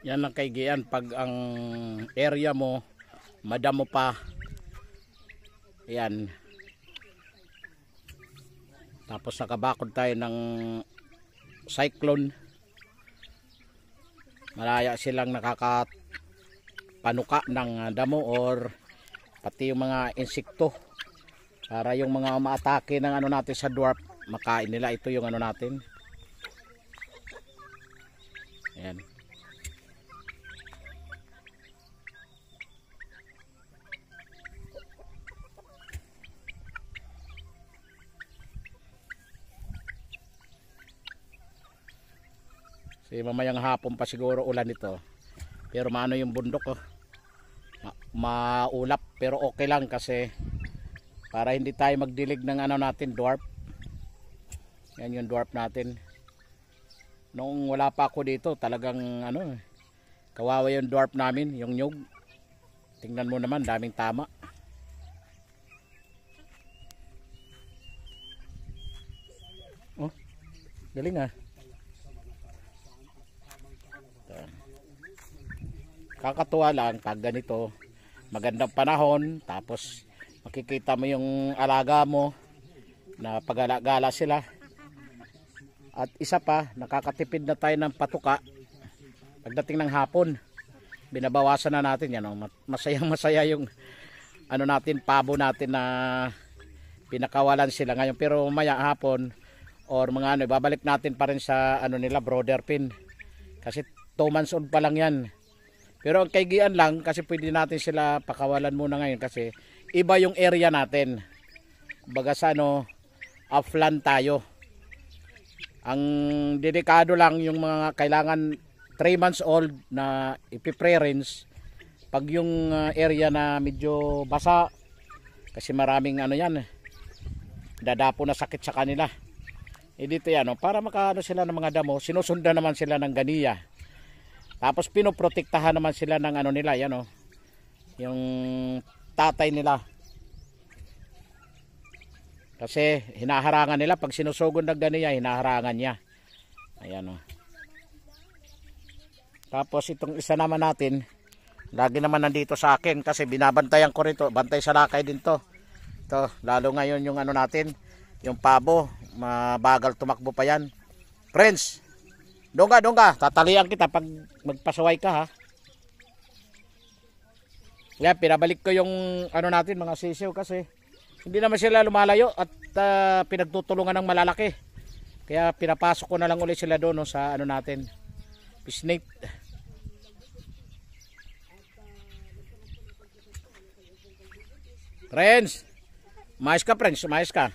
Yan lang kaigian, pag ang area mo madamo pa, yan, tapos nakabakod tayo ng cyclone, malaya silang nakakapanuka ng damo or pati yung mga insekto, para yung mga umaatake ng ano natin sa dwarf, makain nila. Ito yung ano natin, ayan. So mamayang hapon pa siguro ulan ito, pero maano yung bundok, oh. Maulap, pero okay lang kasi para hindi tayo magdilig ng ano natin, dwarf. Yan yung dwarf natin. Noong wala pa ako dito, talagang ano, kawawa yung dwarf namin, yung nyug. Tingnan mo naman, daming tama. Oh, galing ah. Kakatuwa lang pag ganito, magandang panahon, tapos makikita mo yung alaga mo na pagala-gala sila. At isa pa, nakakatipid na tayo ng patuka pagdating ng hapon. Binabawasan na natin yan, oh. Masayang-masaya yung ano natin, pabo natin na pinakawalan sila ngayon, pero maya hapon or mga ano, babalik natin pa rin sa ano nila, brother pin, kasi 2 months old pa lang yan. Pero ang kaigian lang, kasi pwede natin sila pakawalan muna ngayon kasi iba yung area natin. Baga sa ano, offland tayo. Ang dedikado lang yung mga kailangan 3 months old na ipiprearrange. Pag yung area na medyo basa, kasi maraming ano yan, dadapo na sakit sa kanila. Dito yan, para makaano sila ng mga damo, sinusundan naman sila ng ganiya. Tapos pinoprotektahan naman sila ng ano nila, yan yung tatay nila. Kasi hinaharangan nila, pag sinusugod ng ganiya, hinaharangan niya. Ayan Tapos itong isa naman natin, lagi naman nandito sa akin kasi binabantayan ko rito, bantay sa lakay din to. Ito, lalo ngayon yung ano natin, yung pabo, mabagal tumakbo pa yan. Friends, dongga, tatalian kita pag magpasaway ka, ha. Yan, pinabalik ko yung ano natin, mga sisiw, kasi hindi naman sila lumalayo at pinagtutulungan ng malalaki. Kaya pinapasok ko na lang ulit sila doon, sa ano natin, pisnate. Friends, umayos ka, friends, umayos ka.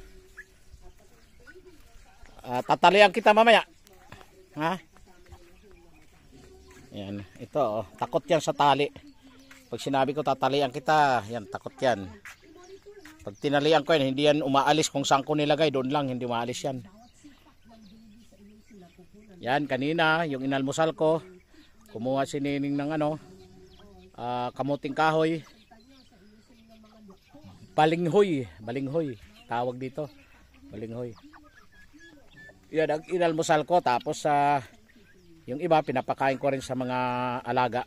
Tatalian kita mamaya, ha. Yan, ito takot yan sa tali. Pag sinabi ko tatalian kita, yan, takot yan. Pag tinalian ko yan, hindi yan umaalis. Kung saan ko nilagay, doon lang, hindi umaalis yan. Yan, kanina yung inalmusal ko, kumuha si Nining ng ano, kamuting kahoy, balinghoy tawag dito, balinghoy. Yan ang inalmusal ko. Tapos yung iba pinapakain ko rin sa mga alaga.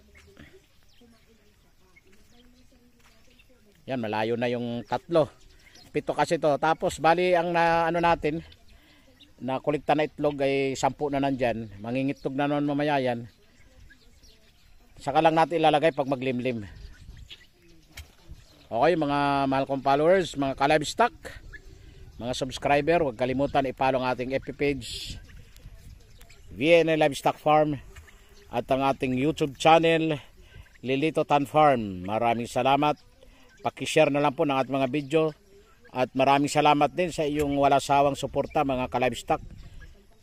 Yan, malayo na yung 3, 7 kasi to. Tapos bali ang ano natin na kolekta na itlog ay 10 na nandyan. Mangingitlog na noon mamaya yan. Saka lang natin ilalagay pag maglimlim. Okay, mga mahal kong followers, mga ka-livestock, mga subscriber, huwag kalimutan i-follow ang ating FB page, VNA Livestock Farm, at ang ating YouTube channel, Lilito Tan Farm. Maraming salamat. Paki-share na lang po ng ating mga video. At maraming salamat din sa iyong walang sawang suporta, mga ka-livestock.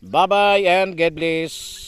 Bye-bye and God bless.